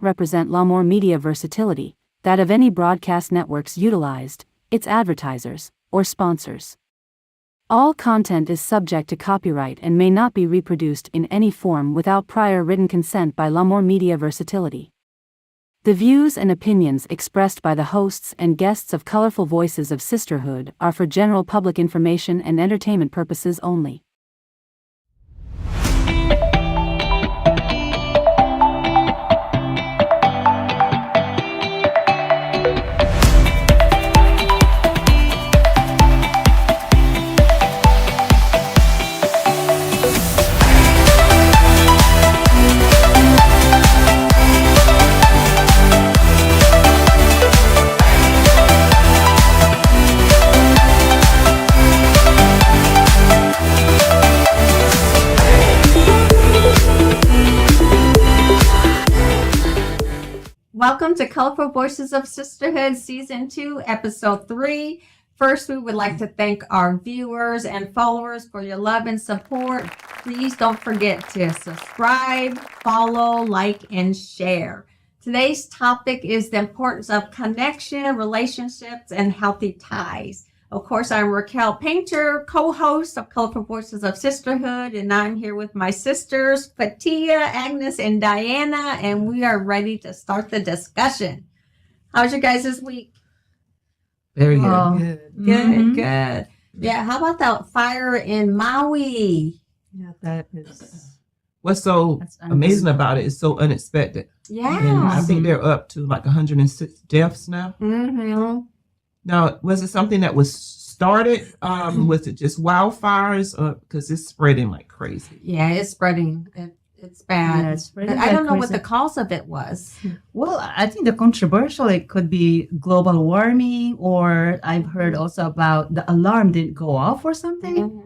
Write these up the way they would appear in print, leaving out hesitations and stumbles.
represent L'Amour Media versatility, that of any broadcast networks utilized, its advertisers, or sponsors. All content is subject to copyright and may not be reproduced in any form without prior written consent by L'Amour Media Versatility. The views and opinions expressed by the hosts and guests of Colorful Voices of Sisterhood are for general public information and entertainment purposes only. Welcome to Colorful Voices of Sisterhood, Season 2, Episode 3. First, we would like to thank our viewers and followers for your love and support. Please don't forget to subscribe, follow, like, and share. Today's topic is the importance of connection, relationships, and healthy ties. Of course, I'm Raquel Painter, co-host of Colorful Voices of Sisterhood, and I'm here with my sisters, Fatia, Agnes, and Diana, and we are ready to start the discussion. How's your guys this week? Very good. Good. Yeah, how about that fire in Maui? Yeah, that is. What's so amazing about it is so unexpected. Yeah. And I think they're up to like 106 deaths now. Mm-hmm. Now, was it something that was started? Was it just wildfires? Because it's spreading like crazy. Yeah, it's spreading. It's bad. Yeah, it's spreading I don't know like what the crazy. cause of it was. Well, I think the controversial, it could be global warming, or I've heard also about the alarm didn't go off or something.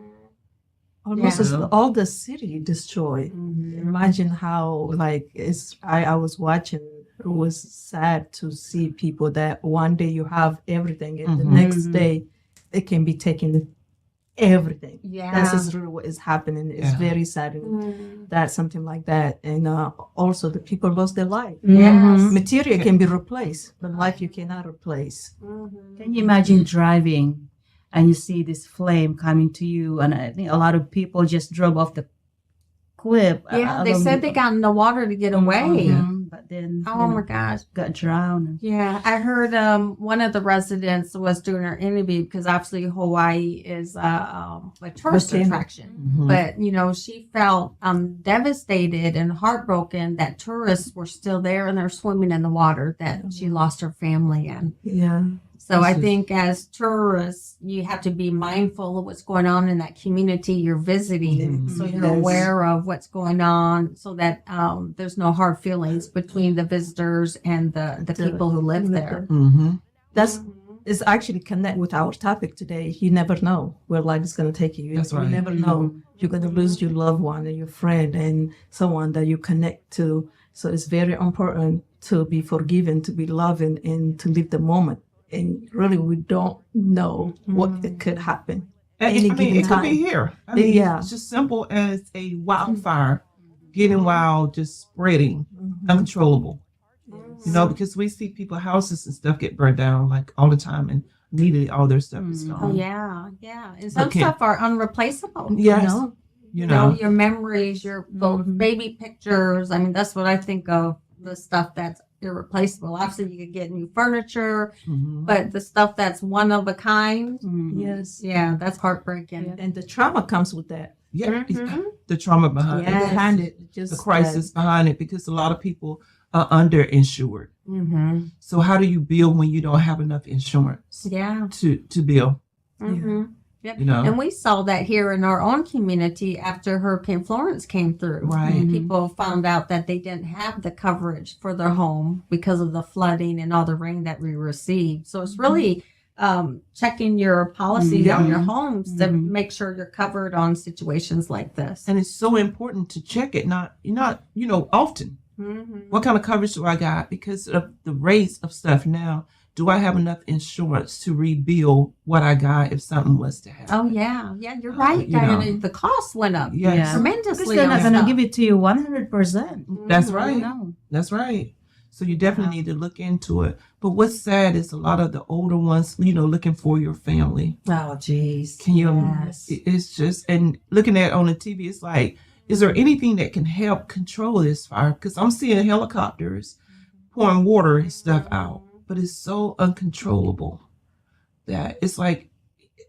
Almost Yeah. all the city destroyed. Imagine how I was watching. It was sad to see people that one day you have everything and the next day it can be taken everything. Yeah. That's just really what is happening. It's Yeah. very sad and that something like that. And also the people lost their life. Yes. Material can be replaced, but life you cannot replace. Can you imagine driving and you see this flame coming to you? And I think a lot of people just drove off the cliff. Yeah, they said they got in the water to get away. But then Oh my gosh. got drowned. Yeah, I heard one of the residents was doing her interview because obviously Hawaii is a tourist Volcano. attraction. But, she felt devastated and heartbroken that tourists were still there and they're swimming in the water that she lost her family in. Yeah. So I think as tourists, you have to be mindful of what's going on in that community you're visiting. So you're Yes. aware of what's going on so that there's no hard feelings between the visitors and the people who live there. That's is actually connect with our topic today. You never know where life is going to take you. That's You right. never know. You're going to lose your loved one and your friend and someone that you connect to. So it's very important to be forgiven, to be loving, and to live the moment. And really, we don't know what it could happen. And Any it given could be time. here. I mean, Yeah. it's just simple as a wildfire getting wild, just spreading, uncontrollable. Because we see people houses and stuff get burned down like all the time, and immediately all their stuff is Oh, gone. yeah. And some Okay. stuff are unreplaceable. Yes. Your memories, your those baby pictures. I mean, that's what I think of, the stuff that's irreplaceable. Obviously, you could get new furniture, but the stuff that's one of a kind, Yes. yeah, that's heartbreaking. And the trauma comes with that. Yeah, the trauma behind Yes. it, Behind it, just the crisis behind it, because a lot of people are underinsured. So how do you bill when you don't have enough insurance Yeah. to bill? Yep. You know? And we saw that here in our own community after Hurricane Florence came through. Right. People found out that they didn't have the coverage for their home because of the flooding and all the rain that we received. So it's really checking your policies on your homes to make sure you're covered on situations like this. And it's so important to check it, not often. What kind of coverage do I got? Because of the rates of stuff now, do I have enough insurance to rebuild what I got if something was to happen? Oh, yeah. Yeah, you're right, you know. Diana. The cost went up Yes. Because tremendously. they're not on going to stuff. give it to you 100%. That's right. No. That's right. So you definitely need to look into it. But what's sad is a lot of the older ones, looking for your family. Oh, jeez. Can you? Yes. It's just, and looking at it on the TV, it's like, is there anything that can help control this fire? Because I'm seeing helicopters pouring water and stuff out, but it's so uncontrollable that it's like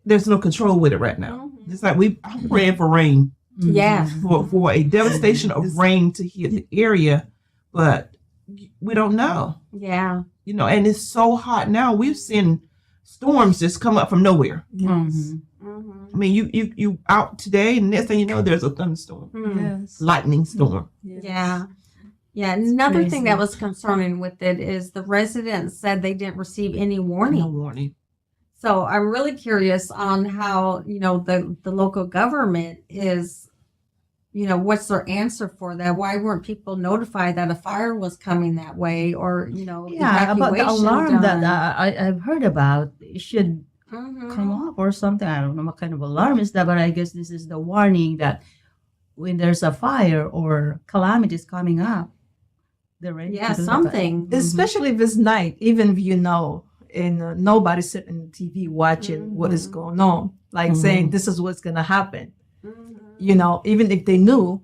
there's no control with it right now. It's like I'm praying for rain, Yeah. for a devastation of rain to hit the area, but we don't know. Yeah. And it's so hot now. We've seen storms just come up from nowhere. Mhm. I mean, you out today, and next thing you know, there's a thunderstorm, Yes. lightning storm. Yeah. Yeah. Another thing crazy. that was concerning with it is the residents said they didn't receive any No warning. warning. So I'm really curious on how, the local government is, what's their answer for that? Why weren't people notified that a fire was coming that way, or, Yeah, about the evacuation alarm that done? I've heard about. It should Mhm. come up or something. I don't know what kind of alarm is that, but I guess this is the warning that when there's a fire or calamity is coming up, they're ready Yeah, to do something. Especially if it's night, even if and nobody's sitting on TV watching what is Mhm. going on, like Mhm. saying this is what's gonna happen. Mhm. Even if they knew,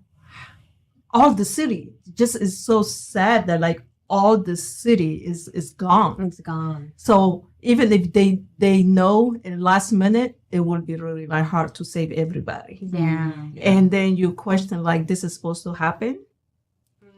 all the city just is so sad that like all the city is gone. It's gone. So even if they know in last minute, it will be really like hard to save everybody. Yeah. And then you question like this is supposed to happen.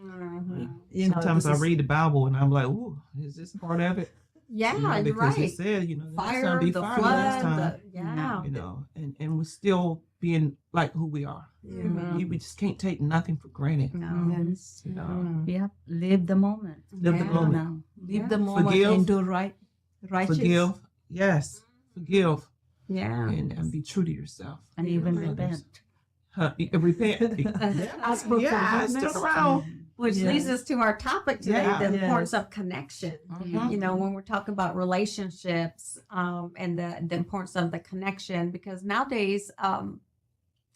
Mhm. Sometimes I this is- read the Bible and I'm like, ooh, is this part of it? Yeah, you're because right. it said, there's Fire, gonna be the fire next flood, time. yeah. And we're still being like who we are. Mhm. We just can't take nothing for granted. No. Yes. Mhm. Yeah, live the moment. Live the Yeah. moment. Now. Leave the moment Forgive. and do righteous. Forgive. Yes. Forgive. Yeah. And be true to yourself. And even Others. repent. Repent. Ask for Yes, forgiveness. turn around. Which Yeah. leads us to our topic today, Yeah. the Yes. importance of connection. Mhm. When we're talking about relationships, and the importance of the connection, because nowadays,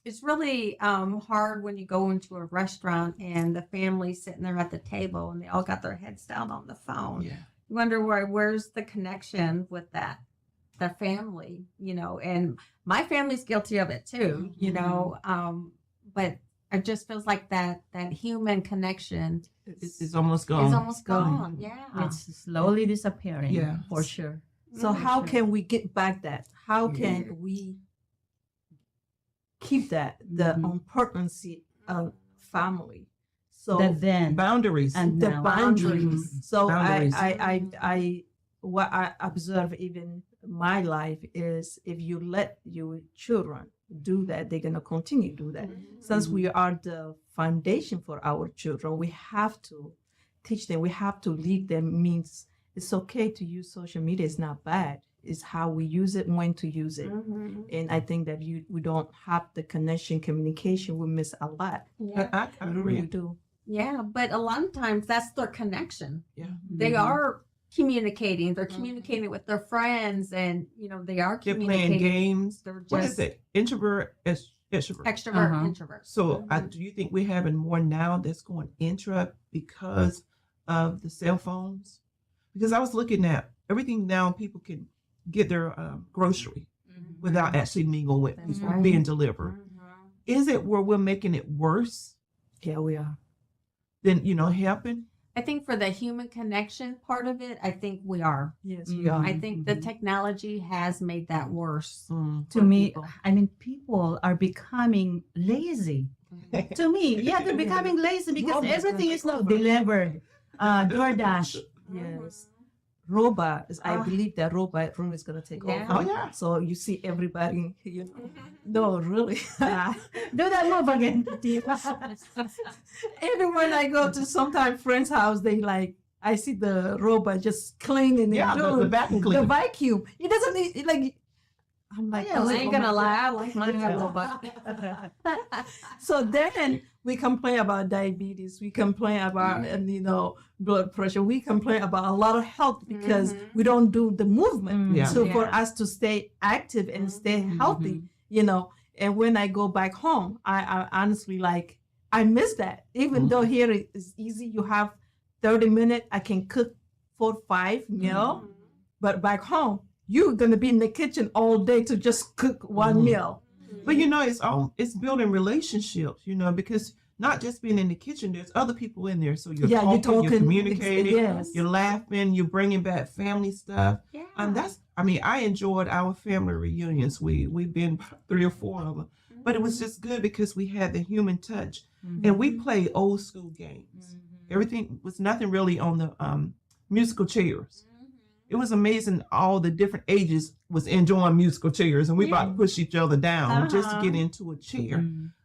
it's really hard when you go into a restaurant and the family's sitting there at the table and they all got their heads down on the phone. Yeah. You wonder where's the connection with the family, and my family's guilty of it too, but it just feels like that human connection It's almost gone. is almost gone. Yeah. It's slowly disappearing. Yeah. For sure. So how can we get back that? How can we keep that the Mhm. importance of family? So That then Boundaries. and the now. boundaries. Mhm. So Boundaries. I what I observe even in my life is if you let your children do that, they're gonna continue to do that. Since we are the foundation for our children, we have to teach them. We have to lead them. Means it's okay to use social media. It's not bad. It's how we use it, when to use it. Mhm. And I think that we don't have the connection, communication. We miss a lot. Yeah. I We agree. really do. Yeah, but a lot of times that's their connection. Yeah. They Mhm. are communicating. They're communicating with their friends, and they are They're communicating. playing games. They're What just is it? Introvert, extrovert. extrovert, Uh-huh. introvert. So Mhm. do you think we're having more now that's going intra because of the cell phones? Because I was looking at everything now, people can get their grocery without actually mingle with That's people right. being delivered. Mhm. Is it where we're making it worse Yeah, we are. than helping? I think for the human connection part of it, I think we are. Yes, Mhm. we are. I think the Mhm. technology has made that worse. To for me, people. I mean, people are becoming lazy. To me, yeah, they're becoming lazy because Robots everything gonna is now delivered. DoorDash. Yes. Robot is, I Ah. believe that robot room is gonna take Yeah. over. Oh, yeah. So you see everybody, no, really. Do that move again, Tiva. Even when I go to sometimes friend's house, they like I see the robot just cleaning Yeah, and the doing vacuum the cleaner. vacuum. It doesn't need it like. I'm like, I oh, ain't my gonna God. lie, I like my robot. So then we complain about diabetes. We complain about blood pressure. We complain about a lot of health because Mhm. we don't do the movement. Yeah. So for Yeah. us to stay active and stay Mhm. healthy, And when I go back home, I honestly I miss that. Even though here it is easy, you have 30 minutes, I can cook 4-5 meal. But back home, you're going to be in the kitchen all day to just cook one meal. But it's building relationships, because not just being in the kitchen, there's other people in there. So you're talking, you're communicating, yes. you're laughing, you're bringing back family stuff. Yeah. I enjoyed our family reunions. We've been 3 or 4 of them, but it was just good because we had the human touch, and we played old school games. Everything was nothing really on the musical chairs. It was amazing. All the different ages was enjoying musical chairs, and we about to push each other down just to get into a chair.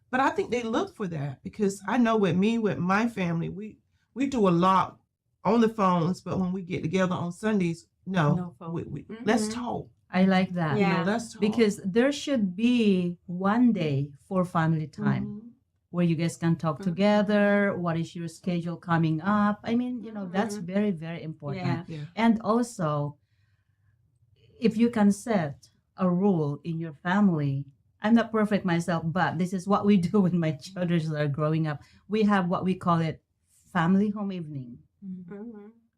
But I think they look for that because I know with my family, we do a lot on the phones, but when we get together on Sundays, No phone. we let's talk. I like that. Yeah. Let's talk. Because there should be one day for family time where you guys can talk together. What is your schedule coming up? I mean, that's very, very important. Yeah. And also, if you can set a rule in your family, I'm not perfect myself, but this is what we do when my children are growing up. We have what we call it family home evening,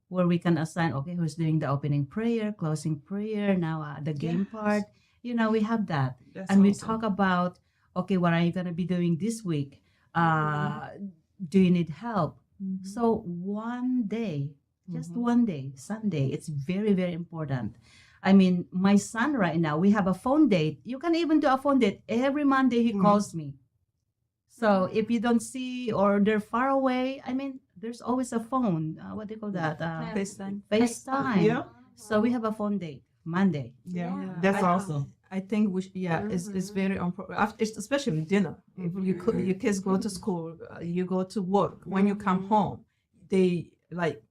where we can assign, okay, who's doing the opening prayer, closing prayer, now the game part. We have that. That's And we awesome. talk about, okay, what are you going to be doing this week? Do you need help? So one day, just one day, Sunday, it's very, very important. I mean, my son right now, we have a phone date. You can even do a phone date. Every Monday he calls me. So if you don't see or they're far away, I mean, there's always a phone. What do you call that? FaceTime. FaceTime. Yeah. So we have a phone date Monday. Yeah. That's awesome. I think it's very important, especially dinner. If your kids go to school, you go to work. When you come home, they like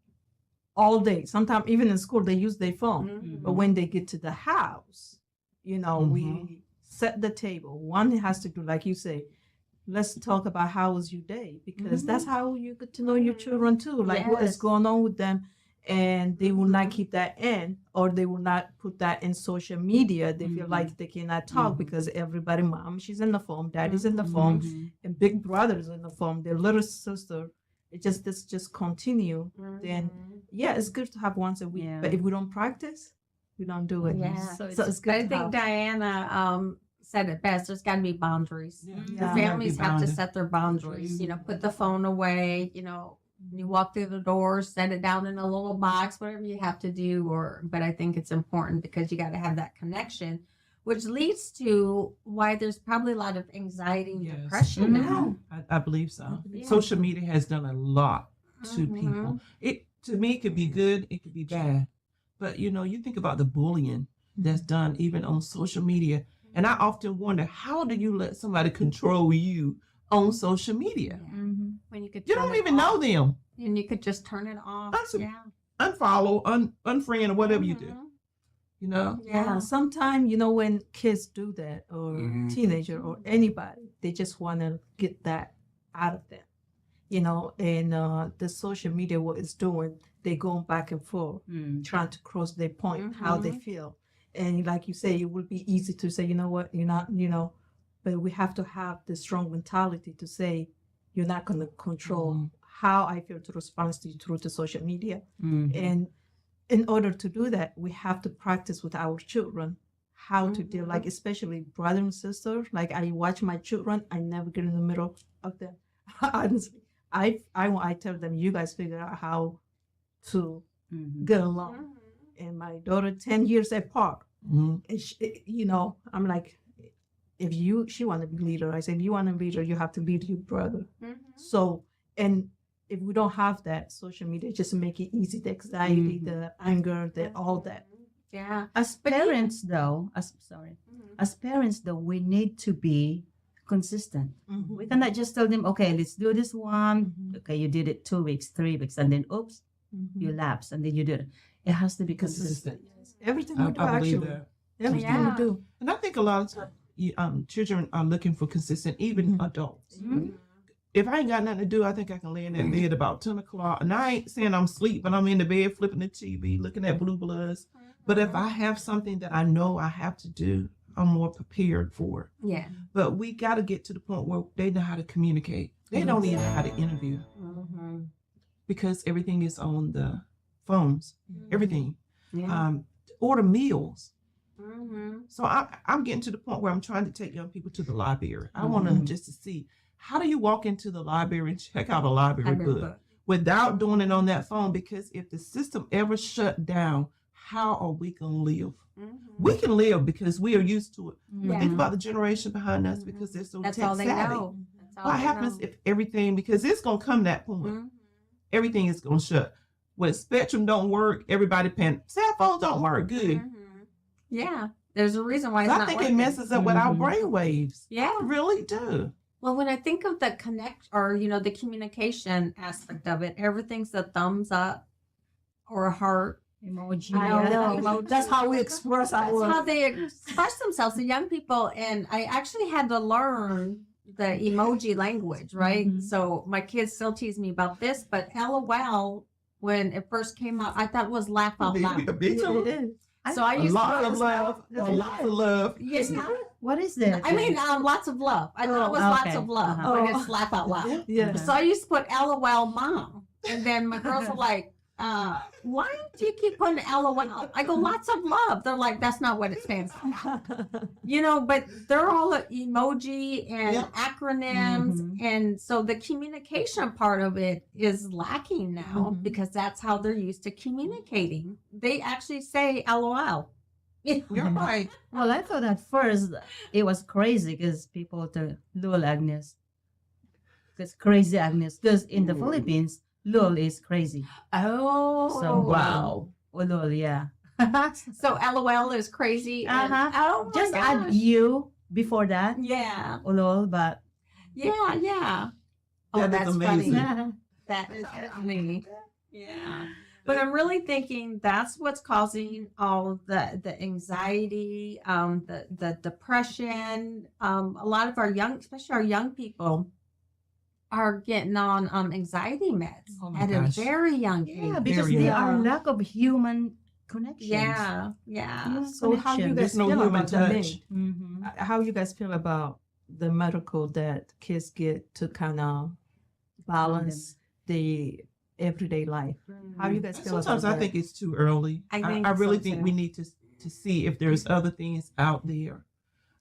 all day. Sometimes even in school they use their phone. But when they get to the house, we set the table. One has to do, like you say, let's talk about how was your day, because that's how you get to know your children too. Like what is going on with them. And they will not keep that in, or they will not put that in social media. They feel like they cannot talk because everybody, mom, she's in the phone, daddy's in the phone, and big brother's in the phone, their little sister. This just continue. Then it's good to have once a week. Yeah. But if we don't practice, we don't do it. Yeah. So it's good. I to think have. Diana said it best. There's got to be boundaries. The Yeah. families have to bounded. set their boundaries. Put the phone away. You walk through the door, set it down in a little box, whatever you have to do. But I think it's important because you got to have that connection, which leads to why there's probably a lot of anxiety and Yes. depression now. I believe so. Yeah. Social media has done a lot to people. To me, it could be good, it could be bad. But you think about the bullying that's done even on social media. And I often wonder, how do you let somebody control you on social media? When you could You turn don't it even know off. them. And you could just turn it off. That's a- Yeah. Unfollow, unfriend, or whatever you do. Yeah, sometimes when kids do that, or teenager or anybody, they just want to get that out of them, And the social media, what it's doing, they going back and forth, trying to cross their point, how they feel, and like you say, it will be easy to say, you know what, you're not, but we have to have the strong mentality to say, you're not going to control how I feel to respond to you through the social media, and in order to do that, we have to practice with our children how to deal, like especially brother and sister. Like I watch my children, I never get in the middle of them. Honestly, I tell them, you guys figure out how to get along. And my daughter, 10 years apart, and she, I'm like, she want to be leader. I said, if you want to be leader, you have to lead your brother. So, and if we don't have that, social media just make it easy, the anxiety, the anger, all that. Yeah. As parents, though, we need to be consistent. We cannot just tell them, okay, let's do this one. Okay, you did it 2 weeks, 3 weeks, and then oops, you lapse, and then you did it. It has to be consistent. Everything we do, I believe actually. that. Everything we do. And I think a lot of times, children are looking for consistent, even adults. If I ain't got nothing to do, I think I can lay in that bed about 10 o'clock. And I ain't saying I'm asleep, but I'm in the bed flipping the TV, looking at Blue Bloods. But if I have something that I know I have to do, I'm more prepared for it. Yeah. But we got to get to the point where they know how to communicate. They don't even know how to interview. because everything is on the phones. Everything. Yeah. Order meals. Mm-hmm. So I'm getting to the point where I'm trying to take young people to the library. I want them just to see, how do you walk into the library and check out a library book without doing it on that phone? Because if the system ever shut down, how are we going to live? We can live because we are used to it. But think about the generation behind us, because they're so That's tech all they savvy. know. That's all What they happens know. if everything, because it's going to come that point, everything is going to shut. When Spectrum don't work, everybody panic. Cell phones don't work. Good. Yeah. There's a reason why it's I not think working. it messes up with our brain waves. Yeah. I really do. Well, when I think of the connect or, the communication aspect of it, everything's a thumbs up or a heart. Emoji. I yeah. know. That's how we express That's how our. they express themselves, the young people. And I actually had to learn the emoji language, right? So my kids still tease me about this, but LOL, when it first came out, I thought it was laugh out loud. Me too. It is. So I A used lot to of love. A lot of love. Yes, What is that? I mean, lots of love. I thought it was Oh, lots okay. of love, Uh-huh. but it's laugh out loud. Yeah. So I used to put LOL mom. And then my girls were like, why do you keep putting LOL? I go, lots of love. They're like, that's not what it stands for. But they're all emoji and Yep. acronyms. And so the communication part of it is lacking now because that's how they're used to communicating. They actually say LOL. You're right. Well, I thought at first it was crazy because people to Lul Agnes. Because crazy Agnes. Because in the Philippines, Lul is crazy. Oh. So Wow. Oh, Lul, yeah. So LOL is crazy. And, oh my Just gosh. add you before that. Yeah. Lul, but Yeah. Oh, That is that's amazing. funny. That is funny. Yeah. But I'm really thinking that's what's causing all of the anxiety, the depression. A lot of our especially our young people, are getting on anxiety meds Oh my at gosh. a very young age. yeah, because Very they young. are lack of human connections. Yeah. So how you Connection. guys There's no feel human about the touch. med- How you guys feel about the medical that kids get to kind of balance the everyday life? How you guys feel Sometimes about I think it's too early. I think I really so, think too. we need to see if there's other things out there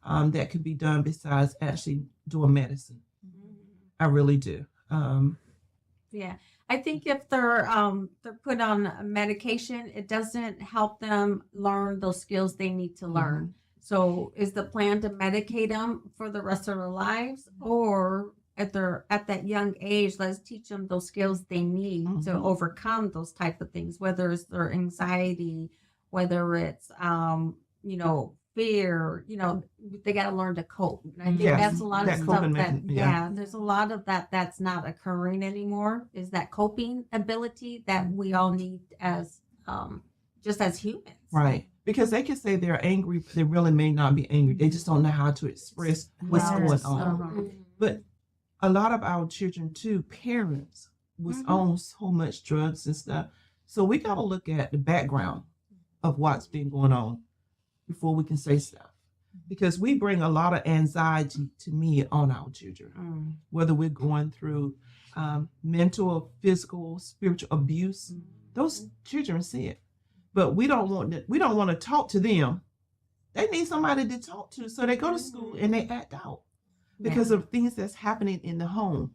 that can be done besides actually doing medicine. I really do. Yeah, I think if they're put on medication, it doesn't help them learn those skills they need to learn. So, is the plan to medicate them for the rest of their lives, or at that young age, let's teach them those skills they need to Mhm. overcome those type of things, whether it's their anxiety, whether it's fear, they got to learn to cope. And I think Yes, that's a lot of that stuff coping that, mechanism, yeah. there's a lot of that's not occurring anymore, is that coping ability that we all need as, just as humans. Right. Because they can say they're angry, but they really may not be angry. They just don't know how to express what's Yes. going on. Uh-huh. But a lot of our children too, parents was on so much drugs and stuff. So we got to look at the background of what's been going on before we can say stuff. Because we bring a lot of anxiety to me on our children, whether we're going through mental or physical, spiritual abuse. Those children see it, but we don't want to talk to them. They need somebody to talk to, so they go to school and they act out because of things that's happening in the home.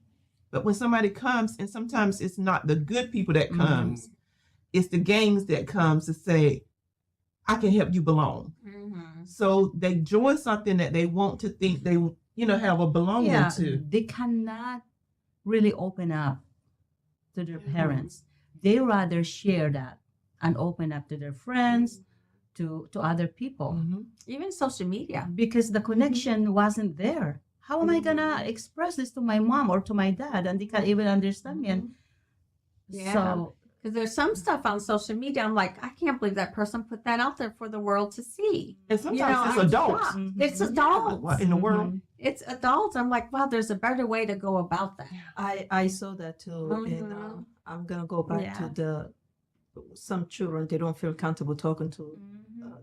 But when somebody comes, and sometimes it's not the good people that comes, it's the gangs that comes to say, I can help you belong. So they join something that they want to think they, have a belonging to. They cannot really open up to their parents. They rather share that and open up to their friends, to other people, Even social media. because the connection wasn't there. How am I gonna express this to my mom or to my dad, and they can't even understand me? And Yeah. so Because there's some stuff on social media, I'm like, I can't believe that person put that out there for the world to see. And sometimes I'm it's adults. shocked. It's adults. What in the world? It's adults. I'm like, wow, there's a better way to go about that. I saw that too, and I'm gonna go back to some children, they don't feel comfortable talking to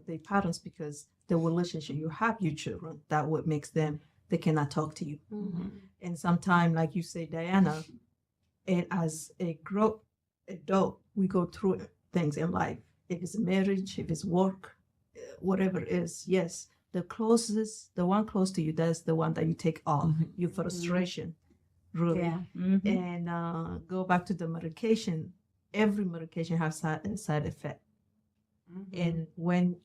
their parents because the relationship you have your children, that what makes them, they cannot talk to you. And sometimes, like you say, Diana, and as a adult, we go through things in life. If it's marriage, if it's work, whatever it is, yes, the one close to you, that's the one that you take off your frustration, really. Yeah. And go back to the medication. Every medication has side effect. And when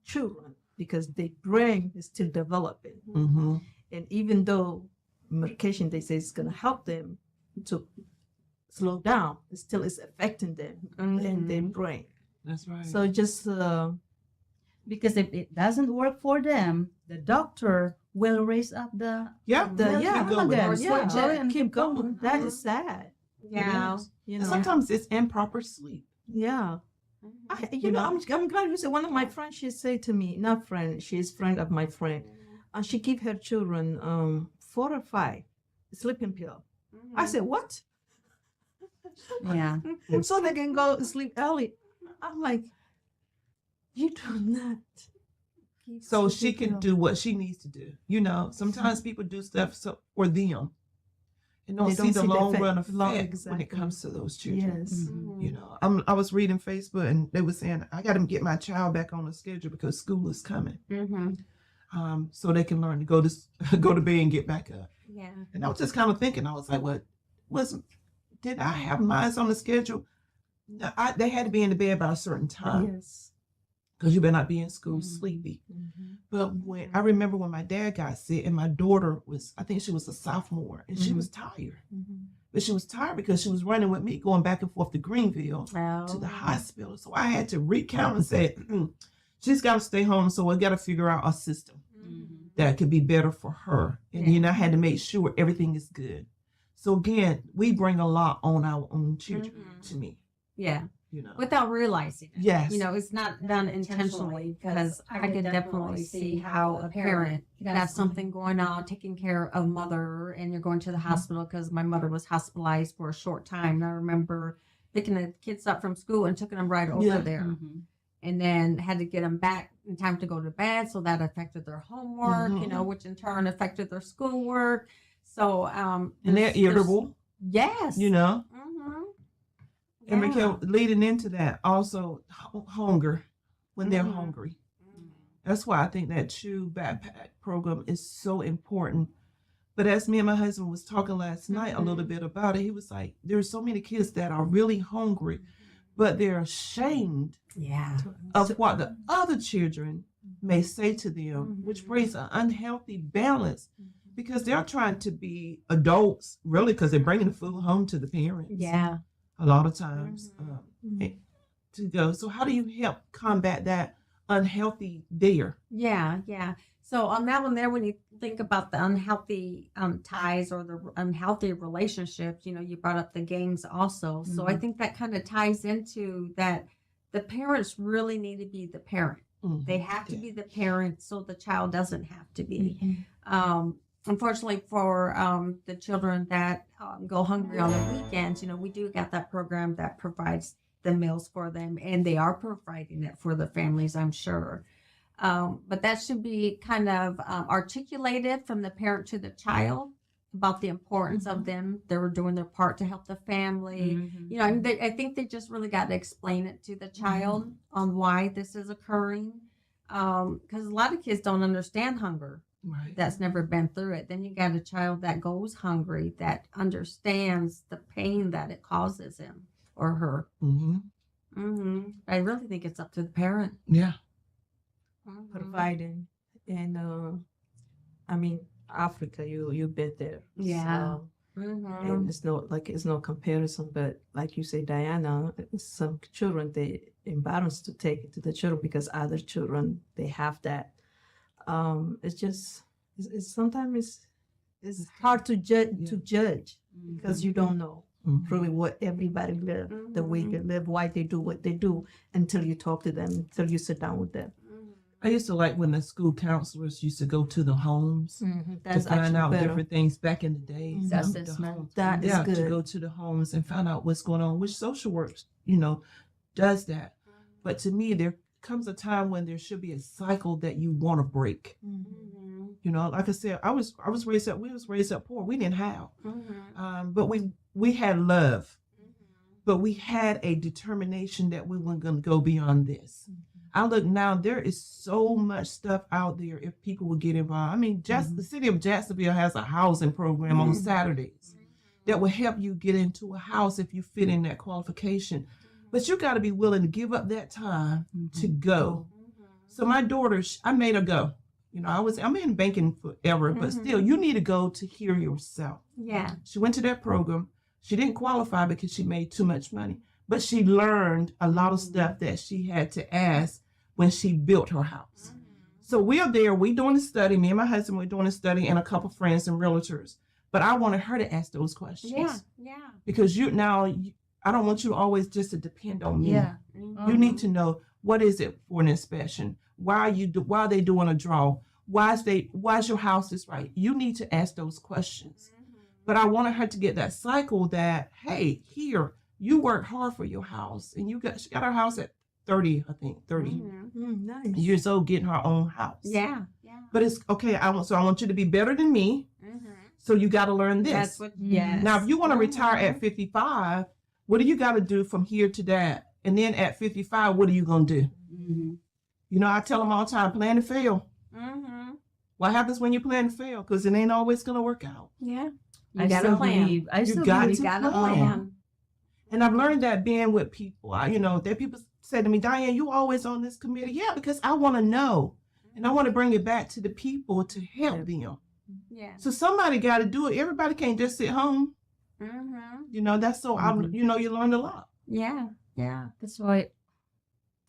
children, because their brain is still developing, and even though medication they say is going to help them to slow down, it still is affecting them and their brain. That's right. So just Because if it doesn't work for them, the doctor will raise up the keep going. keep going. That is sad. Yeah. You And know. sometimes it's improper sleep. Yeah. I'm glad you said. One of my friends, she said to me, not friend, she's friend of my friend, and she give her children 4 or 5 sleeping pill. I said, what? yeah. So they can go sleep early. I'm like, you do not. keep So sleeping she can pill. do what she needs to do. You know, sometimes people do stuff for them and don't They see don't the see the long effect- run effect when exactly. it comes to those children. Yes. You know, I was reading Facebook and they were saying I got to get my child back on the schedule because school is coming, so they can learn to go to bed and get back up. Yeah. And I was just kind of thinking, I was like, did I have mine on the schedule? No, they had to be in the bed by a certain time Yes. because you better not be in school sleepy. Mm-hmm. But when I remember when my dad got sick and my daughter I think she was a sophomore and she was tired. But she was tired because she was running with me going back and forth to Greenville to the hospital. So I had to recount and say, she's got to stay home. So I got to figure out a system that could be better for her. And then I had to make sure everything is good. So again, we bring a lot on our own children to me, Yeah. you know. Without realizing it. Yes. You know, it's not done intentionally because I could definitely see how a parent could have something going on, taking care of mother, and you're going to the hospital because my mother was hospitalized for a short time. And I remember picking the kids up from school and taking them right over there. And then had to get them back in time to go to bed. So that affected their homework, you know, which in turn affected their schoolwork. So, and they're irritable, Yes. you know. And Yeah. Raquel, leading into that, also hunger when they're hungry. That's why I think that Chew Backpack program is so important. But as me and my husband was talking last night a little bit about it, he was like, there's so many kids that are really hungry, but they're ashamed Yeah. of what the other children may say to them, which brings an unhealthy balance because they're trying to be adults, really, because they're bringing the food home to the parents. Yeah. A lot of times to go. So how do you help combat that unhealthy dare? Yeah, yeah. So on that one there, when you think about the unhealthy ties or the unhealthy relationships, you know, you brought up the games also. So I think that kind of ties into that the parents really need to be the parent. They have to be the parent so the child doesn't have to be. Unfortunately for the children that go hungry on the weekends, you know, we do got that program that provides the meals for them, and they are providing it for the families, I'm sure. But that should be kind of articulated from the parent to the child about the importance of them. They're doing their part to help the family. You know, I think they just really got to explain it to the child on why this is occurring. Because a lot of kids don't understand hunger. Right. That's never been through it. Then you got a child that goes hungry, that understands the pain that it causes him or her. I really think it's up to the parent. Yeah. Providing. And I mean, Africa, you've been there. Yeah. So, and it's no comparison, but like you say, Diana, some children, they embarrassed to take it to the children because other children, they have that. It's just it's sometimes it's hard to judge because you don't know really what everybody live, the way they live, why they do what they do until you talk to them, until you sit down with them. I used to like when the school counselors used to go to the homes That's to find actually out better. different things back in the days. That's the assessment. homes. That is To good. go to the homes and find out what's going on, which social work, you know, does that. But to me, there comes a time when there should be a cycle that you want to break. You know, like I said, we was raised up poor. We didn't have, but we had love. but we had a determination that we weren't going to go beyond this. I look now, there is so much stuff out there if people would get involved. I mean, just the city of Jacksonville has a housing program on Saturdays that will help you get into a house if you fit in that qualification. But you got to be willing to give up that time to go. So my daughter, I made her go. You know, I'm in banking forever, but still, you need to go to hear yourself. Yeah. She went to that program. She didn't qualify because she made too much money, but she learned a lot of stuff that she had to ask when she built her house. So we're there. We're doing a study. Me and my husband were doing a study, and a couple friends and realtors. But I wanted her to ask those questions. Yeah. Because I don't want you always just to depend on me. Yeah. You need to know, what is it for an inspection? Why are they doing a draw? Why's your house is right? You need to ask those questions. But I wanted her to get that cycle that, hey, here, you worked hard for your house, and she got her house at 30 Nice. years old, getting her own house. Yeah. But it's okay. I want you to be better than me. So you got to learn this. That's what. Yes. Now, if you want to retire at 55, what do you got to do from here to that? And then at 55, what are you going to do? You know, I tell them all the time, plan to fail. What happens when you plan to fail? Because it ain't always going to work out. Yeah. I still believe. I still got believe. to You got to plan. plan. And I've learned that being with people. That people say to me, Diane, you always on this committee. Yeah, because I want to know. And I want to bring it back to the people to help them. Yeah. So somebody got to do it. Everybody can't just sit home. You know, that's so, you learned a lot. Yeah. That's why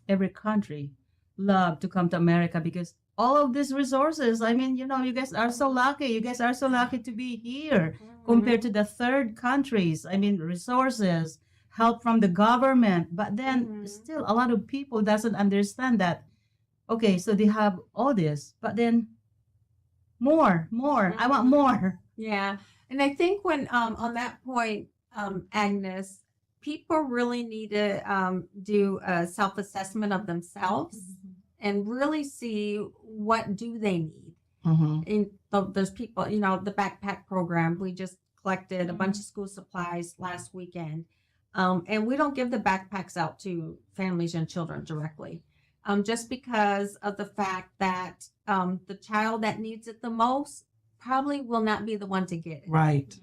every country love to come to America, because all of these resources, I mean, you guys are so lucky. You guys are so lucky to be here compared to the third countries. I mean, resources, help from the government. But then still a lot of people doesn't understand that. Okay, so they have all this, but then more. I want more. Yeah. And I think when on that point, Agnes, people really need to do a self-assessment of themselves and really see what do they need. And there's people, the backpack program, we just collected a bunch of school supplies last weekend. And we don't give the backpacks out to families and children directly. Just because of the fact that the child that needs it the most probably will not be the one to get it. Right.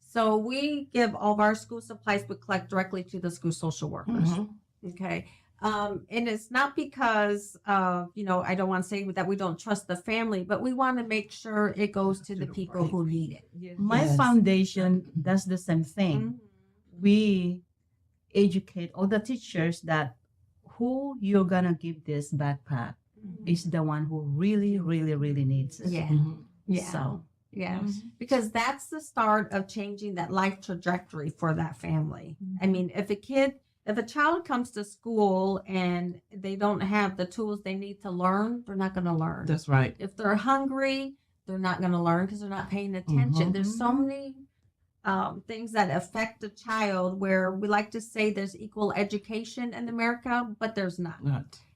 So we give all of our school supplies, we collect directly to the school social workers. Okay. And it's not because, I don't want to say that we don't trust the family, but we want to make sure it goes to the people who need it. My Yes. foundation does the same thing. We educate all the teachers that who you're gonna give this backpack is the one who really, really, really needs it. Yeah. Yeah. So Yeah. Because that's the start of changing that life trajectory for that family. I mean, if a child comes to school and they don't have the tools they need to learn, they're not going to learn. That's right. If they're hungry, they're not going to learn because they're not paying attention. There's so many things that affect a child where we like to say there's equal education in America, but there's not.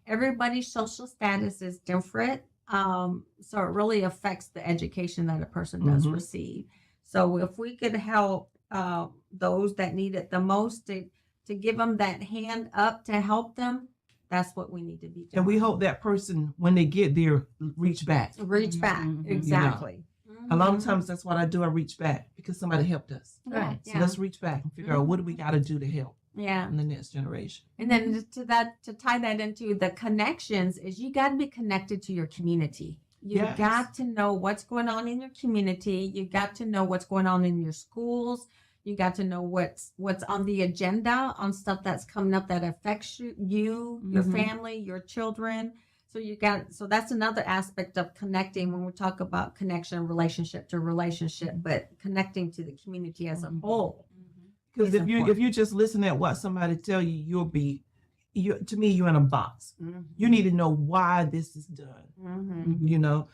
Everybody's social status is different. So it really affects the education that a person does receive. So if we could help those that need it the most to give them that hand up to help them, that's what we need to be doing. And we hope that person, when they get there, reach back. Reach back. Exactly. A lot of times that's what I do. I reach back because somebody helped us. Right. So let's reach back and figure out what do we got to do to help Yeah. in the next generation. And then to tie that into the connections is you got to be connected to your community. You Yes. got to know what's going on in your community. You got to know what's going on in your schools. You got to know what's on the agenda on stuff that's coming up that affects you, your family, your children. So that's another aspect of connecting when we talk about connection, relationship to relationship, but connecting to the community as a whole. Because It's if you just listen at what somebody tell you, to me, you're in a box. You need to know why this is done. You know,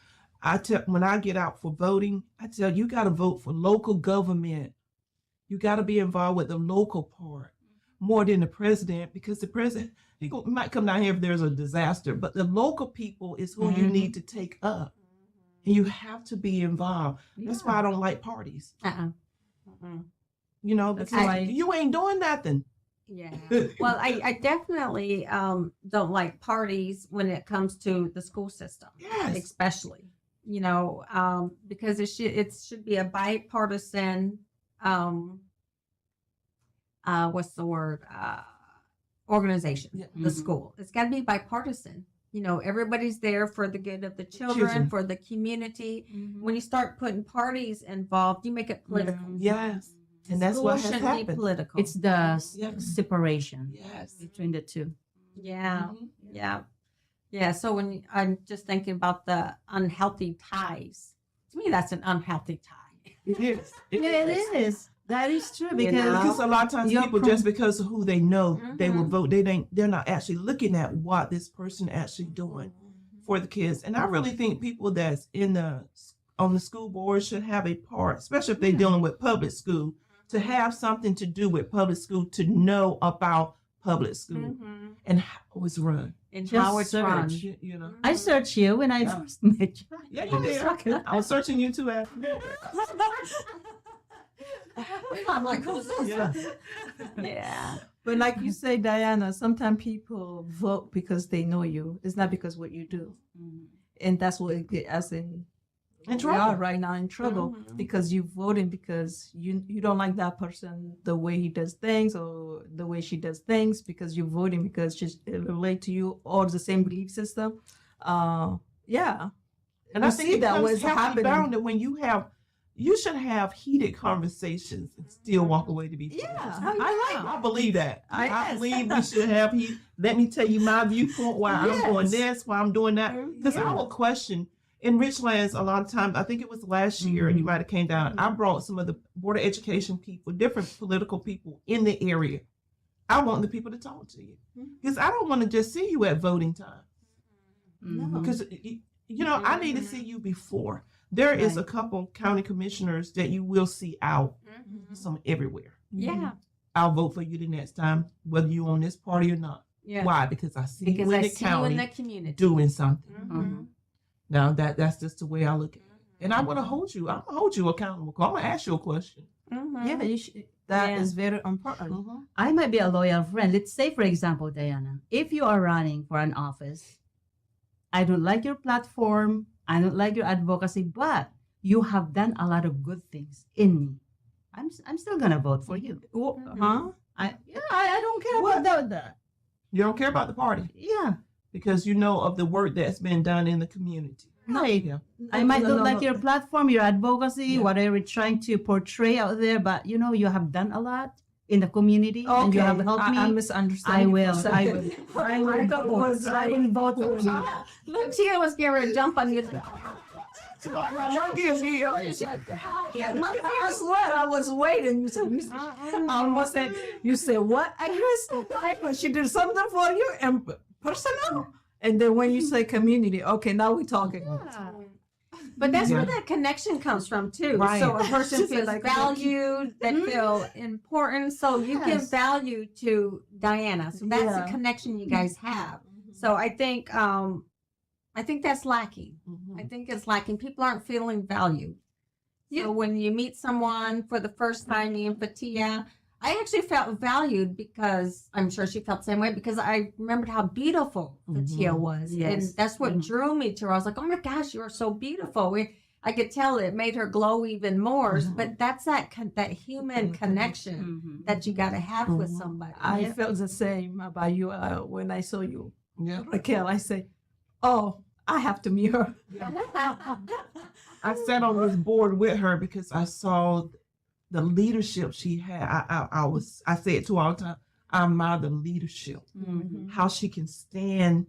when I get out for voting, I tell you got to vote for local government. You got to be involved with the local part more than the president, because the president, he might come down here if there's a disaster, but the local people is who you need to take up. And you have to be involved. That's why I don't like parties. You know, That's because why- you ain't doing nothing. Yeah. Well, I definitely don't like parties when it comes to the school system, Yes. especially, because it should be a bipartisan, what's the word? Organization, Yeah. the Mhm. school. It's got to be bipartisan. Everybody's there for the good of the children, Children. for the community. When you start putting parties involved, you make it political. Yes. And that's School what has shouldn't be happened. political. It's the Yeah. separation Yes. between the two. Yeah, Mhm. yeah. So when I'm just thinking about the unhealthy ties, to me that's an unhealthy tie. It is. Yeah, it is. That is true because know? Because a lot of times You're people, just because of who they know, they will Mhm. vote. They're not actually looking at what this person actually doing for the kids. And I really think people that's on the school board should have a part, especially if they're dealing with public school, to have something to do with public school, to know about public school and how it's run. And Just how it's run. You know. I searched you when I Yeah. first met you. Yeah, you did. I was searching you too after. I'm like, who's this? Yeah. Yeah. But like you say, Diana, sometimes people vote because they know you. It's not because what you do. And that's what it get us in trouble. We are right now in trouble Mhm. because you voting because you don't like that person, the way he does things or the way she does things, because you're voting because she relate to you or the same belief system. Yeah. And You I think see it that comes was healthy happening. bounded when you should have heated conversations and still walk away to be friends. Yeah. I believe that. I Yes. believe we should have heat. Let me tell you my viewpoint, why I'm doing Yes. this, why I'm doing that. Because I will question in Richlands a lot of times. I think it was last year, and you might have came down. I brought some of the Board of Education people, different political people in the area. I want the people to talk to you because I don't want to just see you at voting time. Mhm. Because I need to see you before. There is a couple county commissioners that you will see out, some everywhere. Yeah. I'll vote for you the next time, whether you on this party or not. Yeah. Why? Because I see Because you in I the see you county in the community. doing something. Mhm. Now that's just the way I look at it. And I'm gonna hold you. I'm gonna hold you accountable. I'm gonna ask you a question. Mhm. Yeah, you should. That is Yeah. very important. I might be a loyal friend. Let's say, for example, Diana, if you are running for an office, I don't like your platform, I don't like your advocacy, but you have done a lot of good things in me. I'm still gonna vote for you. Huh? I don't care about that. You don't care about the party Yeah, because you know of the work that's been done in the community. right. Yeah. I might not like your platform, your advocacy, Yeah. whatever you're trying to portray out there, but you have done a lot in the community and you have helped me. I misunderstand. I will. I will. I thought it was I will vote for you. Look, Tia was getting ready to jump on you. I swear I was waiting. You said, I almost said, you said what? I guess she did something for you and personal. And then when you say community, okay, now we're talking. But that's where Yeah. that connection comes from too. Right. So a person She said, feels like, valued, they feel important. So you give Yes. value to Diana. So that's Yeah. the connection you guys have. So I think that's lacking. Mhm. I think it's lacking. People aren't feeling valued. So when you meet someone for the first time, me and Fatia, I actually felt valued because I'm sure she felt the same way because I remembered how beautiful Fatia was. Yes. And that's what drew me to her. I was like, oh my gosh, you are so beautiful. I could tell it made her glow even more. But that's that human connection Mhm. that you got to have with Mhm. somebody. I felt the same about you when I saw you, Yeah. Raquel. I said, oh, I have to meet her. I sat on this board with her because I saw the leadership she had. I say it to her all the time. I admire the leadership, Mhm. how she can stand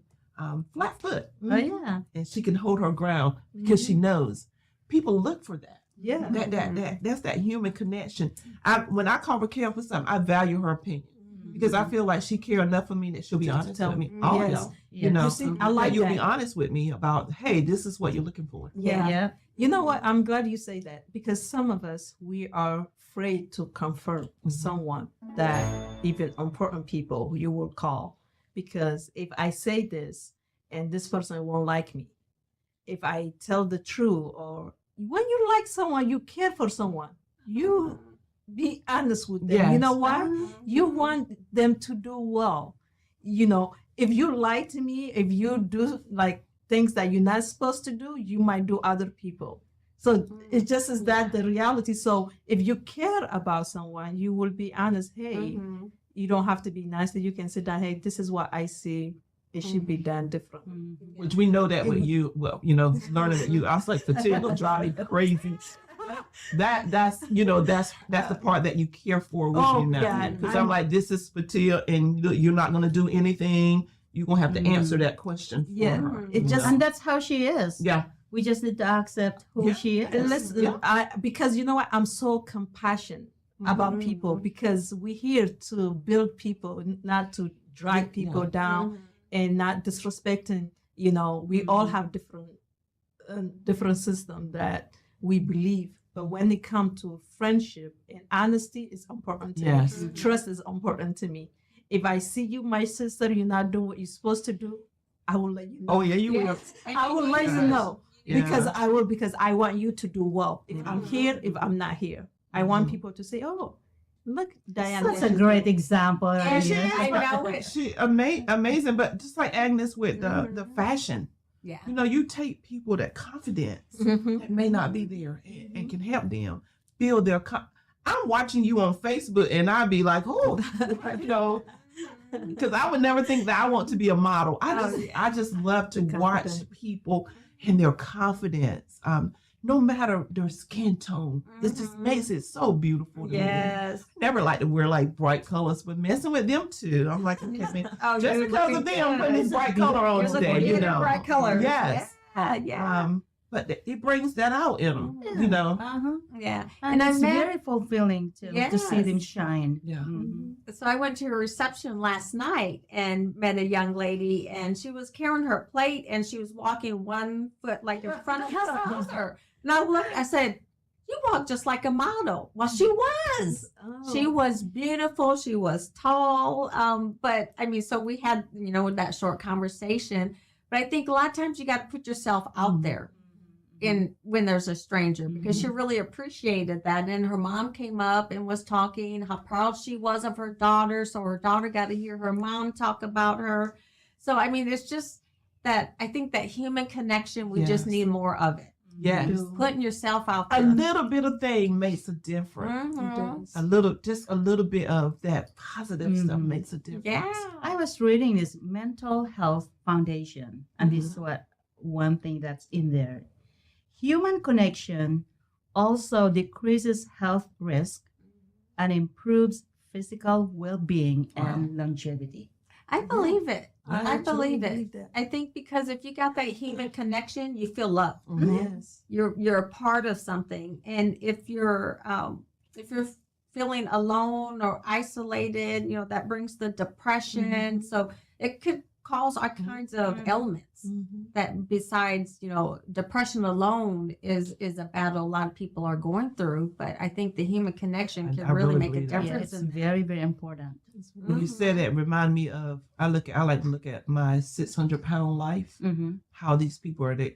flat foot Oh yeah. and she can hold her ground because she knows people look for that. Yeah. That's that human connection. When I call Raquel for something, I value her opinion because I feel like she cares enough for me that she'll be honest tell with me. me. Oh, Yes. no. Yeah. You know, You see, I like you'll that. be honest with me about, hey, this is what you're looking for. Yeah. Yeah. You know what? I'm glad you say that because some of us, we are afraid to confront someone that even important people you will call. Because if I say this and this person won't like me, if I tell the truth or when you like someone, you care for someone, you be honest with them. You know why? You want them to do well. You know, if you lie to me, if you do like things that you're not supposed to do, you might do other people. So it just is that the reality. So if you care about someone, you will be honest. Hey, you don't have to be nice. You can sit down. Hey, this is what I see. It should be done differently. Which we know that with you. Well, you know, learning with you, I was like, fatigue will drive me crazy. That's the part that you care for with you now. Because I'm like, this is fatigue, and you're not going to do anything. You're going to have to answer that question. It just, and that's how she is. Yeah. We just need to accept who she is. Listen, because you know what? I'm so compassionate about people, because we're here to build people, not to drag people down and not disrespecting. You know, we all have different system that we believe. But when it comes to friendship and honesty, is important to me. Trust is important to me. If I see you, my sister, you're not doing what you're supposed to do, I will let you know. Oh yeah, you will. I will let you know. Because I want you to do well. If I'm here, if I'm not here, I want people to say, "Oh, look, Diana." That's a great example. Yeah, I know it. She amazing, but just like Agnes with the fashion, Yeah. you know, you take people that confidence that may not be there and can help them build their. I'm watching you on Facebook, and I'd be like, oh, you know. Because I would never think that I want to be a model. I just love to watch people and their confidence. No matter their skin tone, it just makes it so beautiful to me. Never like to wear like bright colors, but messing with them too. I'm like, okay, man, just because of them putting this bright color on today, you know. Bright colors. Yes. Yeah. But it brings that out in them, you know. Yeah. And it's very fulfilling to see them shine. Yeah. So I went to a reception last night and met a young lady, and she was carrying her plate, and she was walking one foot like in front of her. And I looked, I said, "You walk just like a model." Well, she was. She was beautiful. She was tall. But I mean, so we had, you know, that short conversation. But I think a lot of times you got to put yourself out there when there's a stranger, because she really appreciated that. And her mom came up and was talking how proud she was of her daughter. So her daughter got to hear her mom talk about her. So, I mean, it's just that I think that human connection, we just need more of it. Yes. Putting yourself out there. A little bit of thing makes a difference. A little bit of that positive stuff makes a difference. Yeah. I was reading this Mental Health Foundation, and this is what one thing that's in there. Human connection also decreases health risk and improves physical well-being and longevity. I believe it. I believe believe it. that. I think because if you got that human connection, you feel loved. Yes. You're a part of something. And if you're feeling alone or isolated, you know, that brings the depression. So it could cause all kinds of ailments that, besides, you know, depression alone is a battle a lot of people are going through. But I think the human connection can I really really make a believe that. difference. It's very, very important. When you said that, remind me of I like to look at my 600-pound life. How these people are. They're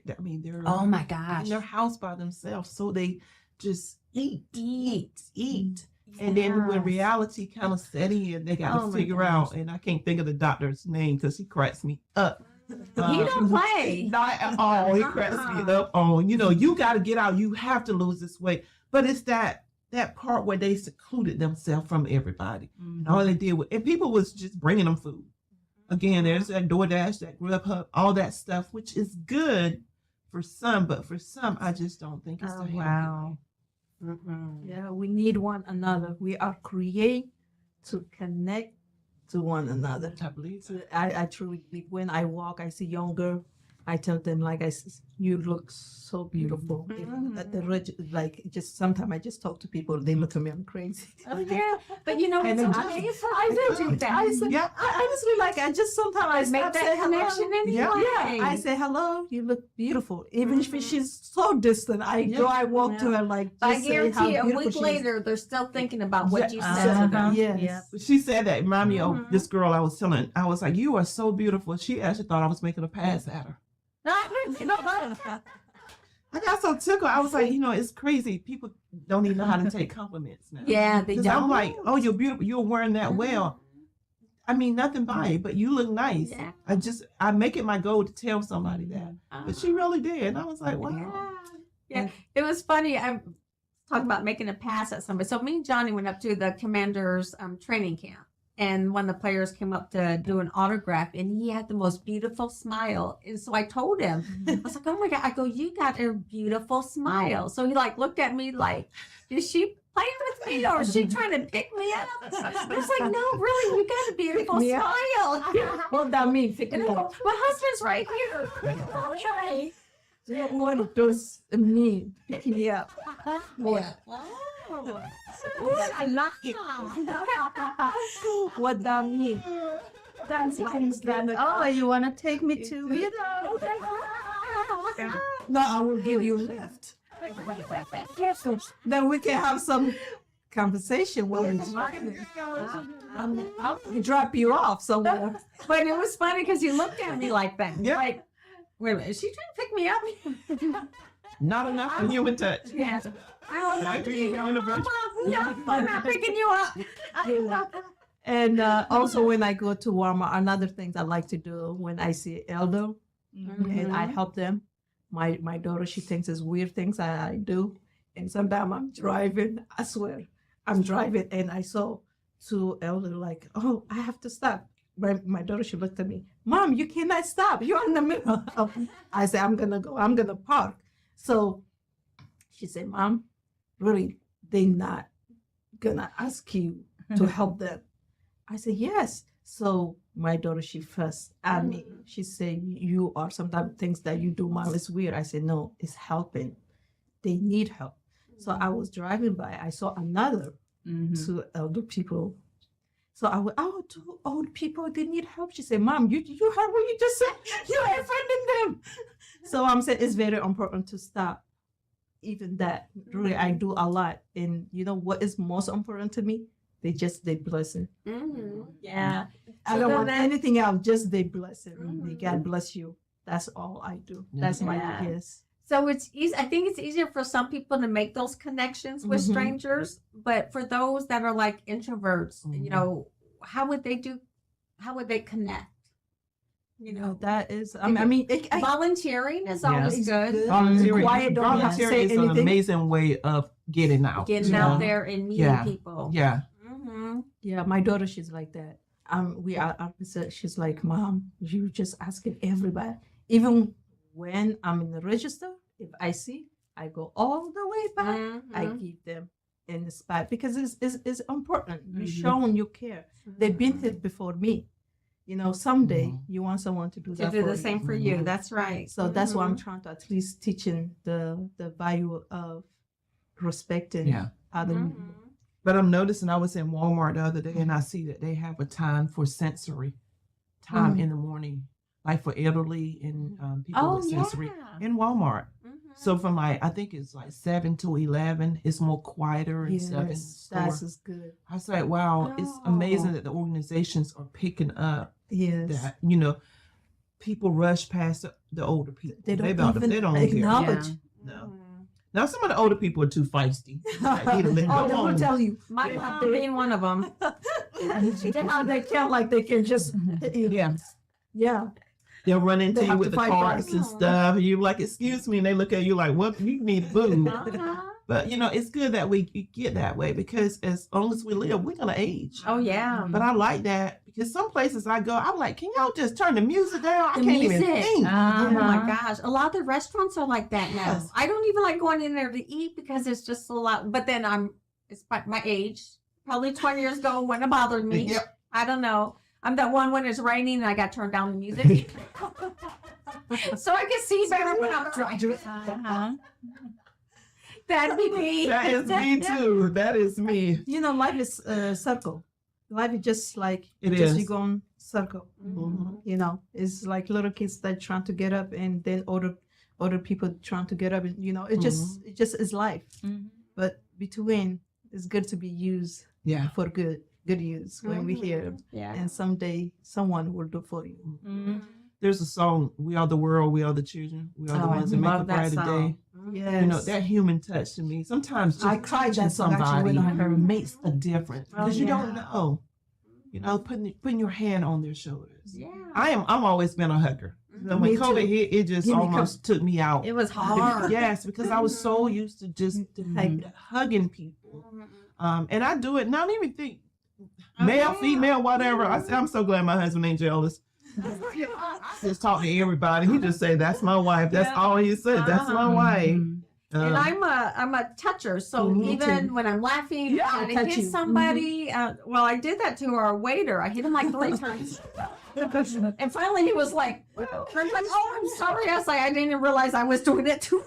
Oh my in gosh. their house by themselves, so they just eat. And then when reality kind of set in, they got to figure out. And I can't think of the doctor's name because he cracks me up. He don't play. Not at all. He cracks me up on, you know, you got to get out. You have to lose this weight. But it's that part where they secluded themselves from everybody. And all they did and people was just bringing them food. Again, there's that DoorDash, that Grubhub, all that stuff, which is good for some. But for some, I just don't think it's Wow. Yeah, we need one another. We are created to connect to one another. I believe so. I truly believe when I walk, I see young girl, I tell them you look so beautiful. At the like just sometimes I just talk to people, they look at me, I'm crazy. Oh yeah, but you know, And it's then okay. I do that. I say, Yeah. I honestly I just sometimes I Make stop, that say hello. connection anyway. Yeah, I say hello. You look beautiful, even if she's so distant. I walk to her like. I just say how guarantee a beautiful week she is. later, they're still thinking about what you said to them. Yes. Yeah. But she said that, remind me of this girl I was telling. I was like, you are so beautiful. She actually thought I was making a pass at her. I got so tickled. I was like, it's crazy. People don't even know how to take compliments now. Yeah, they 'Cause don't. I'm like, oh, you're beautiful. You're wearing that well. I mean, nothing by it, but you look nice. Yeah. I make it my goal to tell somebody that. But she really did. And I was like, wow. Yeah. It was funny. I talking about making a pass at somebody. So me and Johnny went up to the Commanders training camp, and one of the players came up to do an autograph, and he had the most beautiful smile. And so I told him, I was like, "Oh my God!" I go, "You got a beautiful smile." So he like looked at me like, "Is she playing with me, or is she trying to pick me up?" I was like, "No, really, you got a beautiful smile." What that mean? Pick And me I go, up. "My husband's right here." One of those me picking me up. Yeah. I like it. What that mean? That's that. Oh, you want to take me to, No, I will give you a lift. Then we can have some conversation while we're driving. I'll drop you off somewhere. But it was funny because he looked at me like that. Yeah. Like, wait a minute, is she trying to pick me up? Not enough for human touch. Yes. I don't Might be universal. No, I'm not picking you up. And also when I go to Walmart, another thing I like to do when I see elder and I help them. My daughter, she thinks it's weird things I do. And sometimes I'm driving, I swear, I'm driving and I saw two elder like, oh, I have to stop. My daughter, she looked at me, Mom, you cannot stop. You're in the middle. I said, I'm going to park. So she said, Mom, really, they're not going to ask you to help them. I said, yes. So my daughter, she fussed at me. She said, you are sometimes things that you do, Mom, it's weird. I said, no, it's helping. They need help. So I was driving by. I saw another two elder people. So I went, oh, two old people, they need help. She said, Mom, you heard what you just said? You're offending them. So I'm saying it's very important to stop. Even that, really, I do a lot. And you know what is most important to me? They blessing. Yeah. I don't want anything else, just they blessing. May God bless you. That's all I do. That's my yes. So it's easy. I think it's easier for some people to make those connections with strangers, but for those that are like introverts, how would they connect? That is, I mean, volunteering is always good. Volunteering, Quiet, don't have to volunteering say is an anything. amazing way of getting out. Getting out there and meeting people. Yeah. Yeah, my daughter, she's like that. We are opposite. She's like, Mom, you just asking everybody. Even when I'm in the register, if I see, I go all the way back. I give them in the spot because it's important. You're showing you care. They've been through it before me. Someday you want someone to do that. To do for the same for you. That's right. So that's why I'm trying to at least teaching the value of respecting other people. But I'm noticing I was in Walmart the other day and I see that they have a time for sensory time in the morning, like for elderly and people with sensory in Walmart. So from I think it's like 7 to 11, it's more quieter and stuff in the store. That's good. I was like, wow, it's amazing that the organizations are picking up that, people rush past the older people. They don't they don't acknowledge. care. No. Now some of the older people are too feisty. Like, They will tell you. My mom being one of them. They can't like they can just yeah. They'll run into They you have with to the fight carts back. and stuff. And you're like, excuse me. And they look at you like, what? You need food. But, it's good that we get that way because as long as we live, we're going to age. Oh, yeah. But I like that because some places I go, I'm like, can y'all just turn the music down? I The can't even music. think. Oh my gosh. A lot of the restaurants are like that now. Yes. I don't even like going in there to eat because it's just a lot. But then it's my age. Probably 20 years ago wouldn't have bothered me. Yep. I don't know. I'm that one when it's raining and I got turned down the music. So I can see better when I'm driving. That'd be me. That is me too. That is me. Life is a circle. Life is just like It just is. you go in circle. It's like little kids that trying to get up and then older people trying to get up and it just is life. But between it's good to be used for good use when we hear and someday someone will do for you. There's a song, We Are the World, We Are the Children. We are the ones that make a brighter day. Yes. You know, that human touch to me. Sometimes just I cried touching that song actually when I somebody heard it. makes a difference because you yeah. don't know. You know, putting your hand on their shoulders. Yeah. I'm always been a hugger. So when Me COVID too. hit, it just Give me almost took me out. It was hard. Yes, because I was so used to just hugging people. And I do it, and I don't even think male, female, whatever. I say, I'm so glad my husband ain't jealous. Just talk to everybody. He just say, "That's my wife." That's all he said. That's my wife. And I'm a toucher, so Me even too. when I'm laughing, Yeah, and I I touch hit you. somebody. Well, I did that to our waiter. I hit him like 3 times, and finally he was like, "Oh, I'm sorry." I was like, "I didn't realize I was doing it too."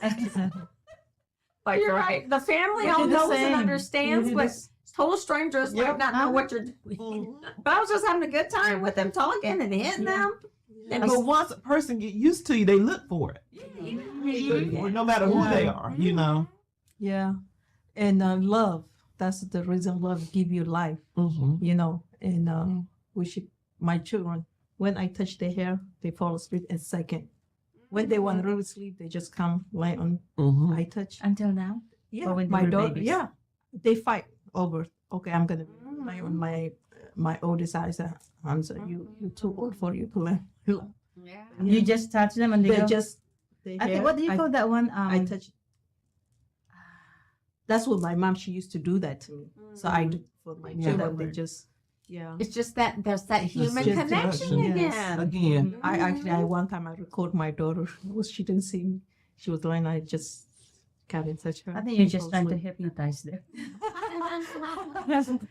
But you're right. The family all do the knows and same. understands, We do but this. total strangers might not know what you're doing. But I was just having a good time with them, talking and hitting them. And But once a person get used to you, they look for it. No matter who they are, you know. Yeah. And love. That's the reason love give you life, you know. And we should, my children, when I touch their hair, they fall asleep in a second. When they want to really sleep, they just come lay on. I touch. Until now? Yeah, Or when they my were daughter. babies? Yeah, they fight over. Okay, I'm gonna lay on my oldest. I said, "Hamza, you too old for you to lay." yeah. You just touch them and they They go. just. I think, what do you call that one? I touch. That's what my mom. She used to do that to me. So I do for my Yeah. children. They just. Yeah. It's just that there's that human just connection connection. again. Again. I actually, one time I record my daughter. She didn't see me. She was lying. I just got in touch her. I think you're just Fall trying to asleep. hypnotize them.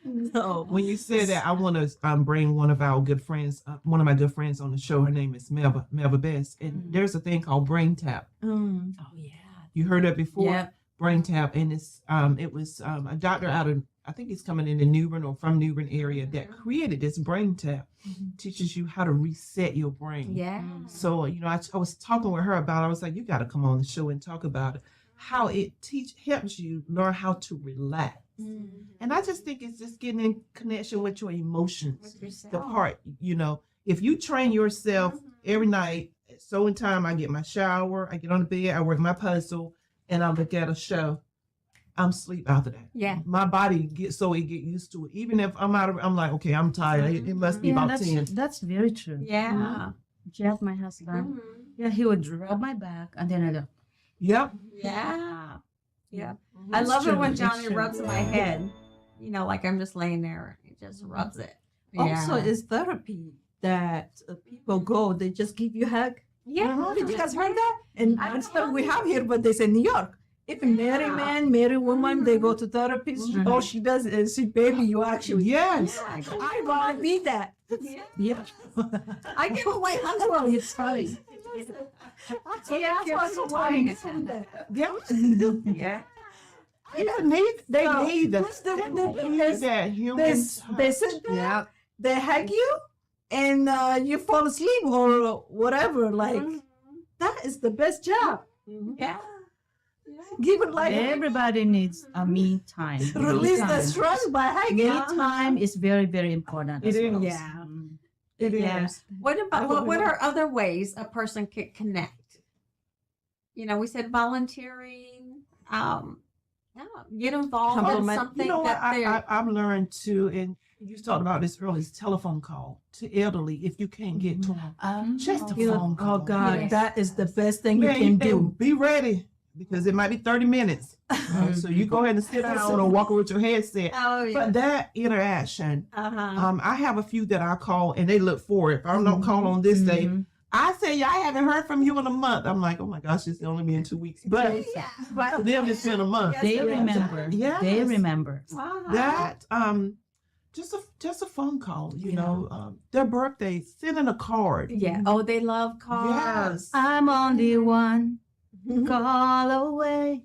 No. When you said that, I want to bring one of our good friends, one of my good friends on the show. Her name is Melba Best. And there's a thing called brain tap. Mm. Oh yeah. You heard that before? Yeah. Brain tap. And it was a doctor out of, I think he's coming in the New Bern or from New Bern area that created this brain tap. Teaches you how to reset your brain. Yeah. So, you know, I was talking with her about it. I was like, you got to come on the show and talk about it. How it helps you learn how to relax. And I just think it's just getting in connection with your emotions. With yourself. The part, you know, if you train yourself every night, so in time I get my shower, I get on the bed, I work my puzzle, and I look at a show, I'm asleep after that. Yeah. My body gets used to it. Even if I'm I'm like, okay, I'm tired. It must be about 10. That's very true. Yeah. Jeff, my husband, yeah, he would rub my back and then I go, Yep. Yeah. Yeah. Mhm. I It's love it true. when It's Johnny true. rubs my head. You know, like I'm just laying there. He just rubs it. Also, it's therapy that people go. They just give you a hug. Yeah. Did you guys heard that? And that's what we have here, but they say New York. If a married man, married woman, they go to therapist. All she does is say, "Baby, you actually." Yes. I want to be that. Yeah. I give away hugs while It's funny. Yeah, that's what's funny. Yeah. Yeah. Yeah, they So, need that. what's the- They need that human They touch. sit there, they hug you, and you fall asleep or whatever. Like that is the best job. Yeah. Give it like everybody needs a me time. release Me the time. stress by hugging. Me time is very, very important. It as well. is. Yeah. It Yeah. is. What about what are other ways a person could connect? You know, we said volunteering. Get involved in Compliment. something You know what that they're. I've learned to, and you talked about this earlier, is telephone call to elderly if you can't get to them. Just a You know, phone call. oh God, Yes. that is the best thing you Man, can they- do. Be ready because it might be 30 minutes. So you go ahead and sit down or walk with your headset. Oh yeah. But that interaction, Uh-huh. I have a few that I call and they look for it. If I don't call on this day, I say, I haven't heard from you in a month. I'm like, oh my gosh, it's only been 2 weeks. But Yeah. for them, it's been a month. They Yes. remember. Yes. They remember. That just a phone call, you know, their birthday, sending a card. Yeah. Oh, they love cars. Yes. I'm only one call away.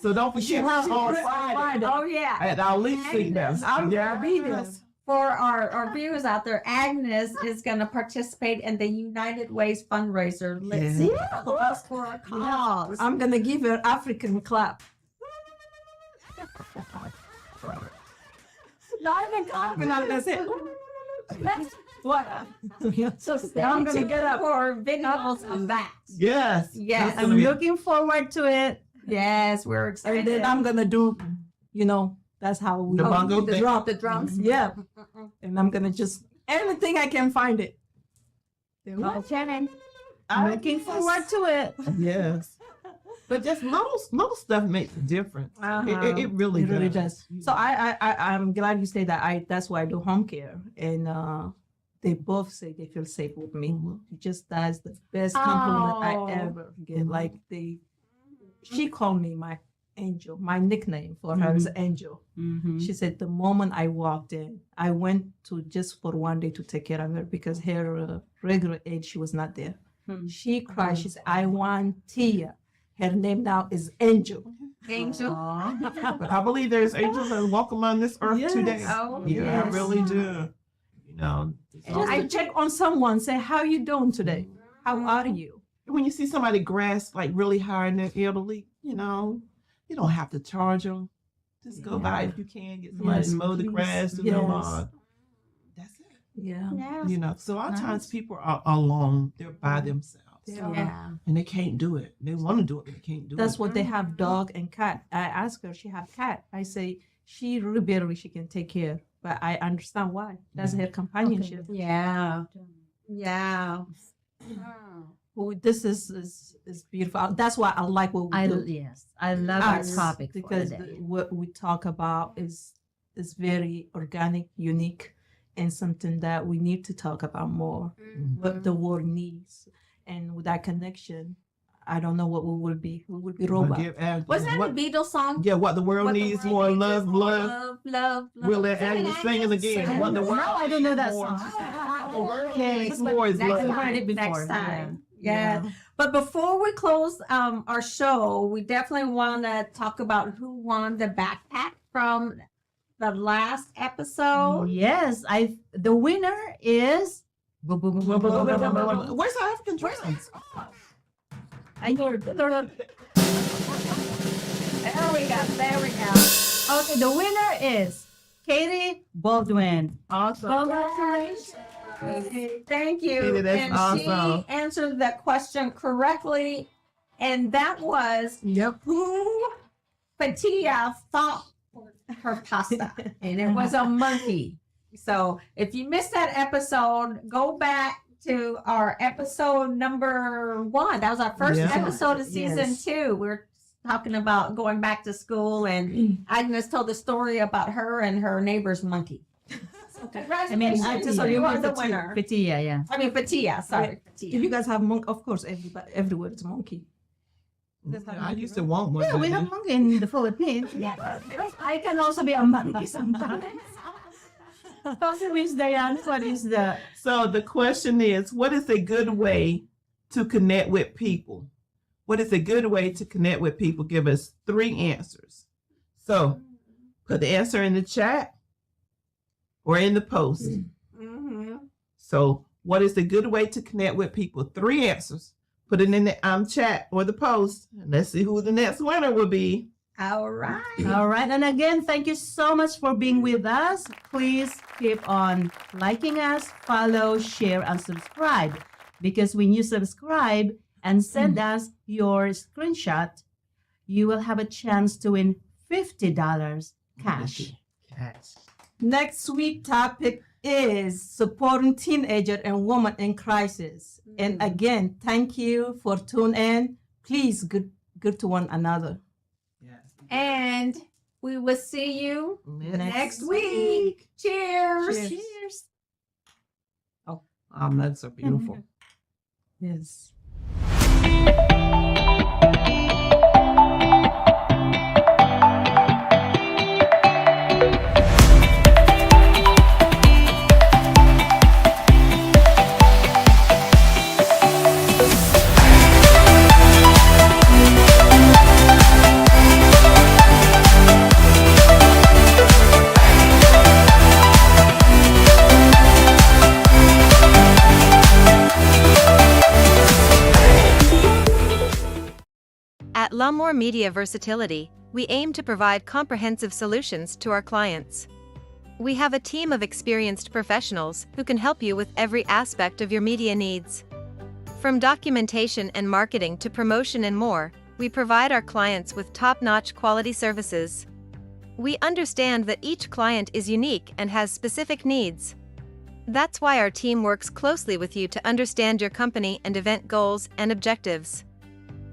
So don't forget on Friday Oh yeah. at our Leaf Sleep Nest. I'll Yeah. be there. For our viewers out there, Agnes is going to participate in the United Ways fundraiser. Let's see us for a cause. I'm gonna give her African clap. Not even confident. That's it. What? So I'm gonna get up. for videos on that. Yes. Yes. That's gonna I'm be- looking forward to it. Yes, we're And excited. then I'm gonna do, that's how we The bongo the thing. drum, the drums. Yeah. And I'm gonna just anything I can find it. Shannon. I'm looking forward to it. Yes. But just most stuff makes a difference. It really It does. really does. So I'm glad you say that. That's why I do home care, and they both say they feel safe with me. Just that's the best compliment I ever get. Like she called me my angel. My nickname for her is Angel. She said the moment I walked in, I went to just for one day to take care of her because her regular aide she was not there. She cried. She said, "I want Tia." Her name now is Angel. Angel. But I believe there's angels that walk on this earth Yes. today. Oh, Yeah, yes. I really do. You know, it's Just also- to check on someone, say, "How you doing today? How are you?" when you see somebody grass like really high in their elderly, you don't have to charge them. Just go by if you can, get somebody Yes, to mow the please. grass, do their Yes. lawn. That's it. Yeah. Yeah. So a lot of times people are alone. They're by themselves. Yeah. And they can't do it. They want to do it, but they can't do That's it. what they have, dog and cat. I asked her, she have cat. I say, she really barely she can take care. But I understand why. That's her companionship. Yeah. Yeah. Well, this is beautiful. That's why I like what we do. Yes, I love our Us, topic because for today. what we talk about is very organic, unique, and something that we need to talk about more. What the world needs, and with that connection, I don't know what we will be. We will be robots. Was that a Beatles song? Yeah, what the world What the needs world more needs love, is more love. love. We'll let Agnes sing it again. What the world No, I don't know that more. song. The world needs more is Next love. I've heard it Next before. time. Yeah. But before we close our show, we definitely want to talk about who won the backpack from the last episode. Yes, the winner is. Where's our African drums? There we go. Okay, the winner is Katie Baldwin. Congratulations. Thank you. Katie, that's and awesome. she answered that question correctly. And that was who Patia thought her pasta. And it was a monkey. So if you missed that episode, go back to our episode number 1. That was our first Yeah. episode of season 2. We're talking about going back to school, and Agnes told the story about her and her neighbor's monkey. So congratulations. You are the winner. Patia, yeah. I mean, Patia. Sorry, If Patia. you guys have monkey, of course, everywhere it's monkey. I used to want one. Yeah, we have monkey in the Philippines. Yeah. I can also be a monkey sometimes. Also, Miss Diane, what is the So the question is, what is a good way to connect with people? What is a good way to connect with people? Give us 3 answers. So put the answer in the chat or in the post. So what is a good way to connect with people? 3 answers. Put it in the chat or the post. And let's see who the next winner will be. All right. All right. And again, thank you so much for being with us. Please keep on liking us, follow, share, and subscribe. Because when you subscribe and send us your screenshot, you will have a chance to win $50 cash. Next week topic is supporting teenager and woman in crisis. And again, thank you for tuning in. Please good to one another. And we will see you next week. Cheers. Cheers. Our nuts are beautiful. Yes. At L'Amour Media Versatility, we aim to provide comprehensive solutions to our clients. We have a team of experienced professionals who can help you with every aspect of your media needs. From documentation and marketing to promotion and more, we provide our clients with top-notch quality services. We understand that each client is unique and has specific needs. That's why our team works closely with you to understand your company and event goals and objectives.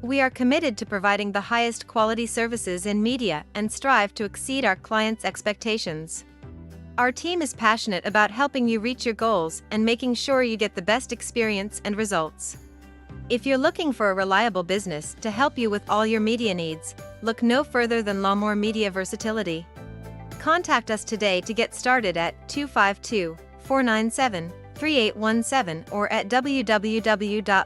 We are committed to providing the highest quality services in media and strive to exceed our clients' expectations. Our team is passionate about helping you reach your goals and making sure you get the best experience and results. If you're looking for a reliable business to help you with all your media needs, look no further than Lawmore Media Versatility. Contact us today to get started at 252-497-3817 or at www.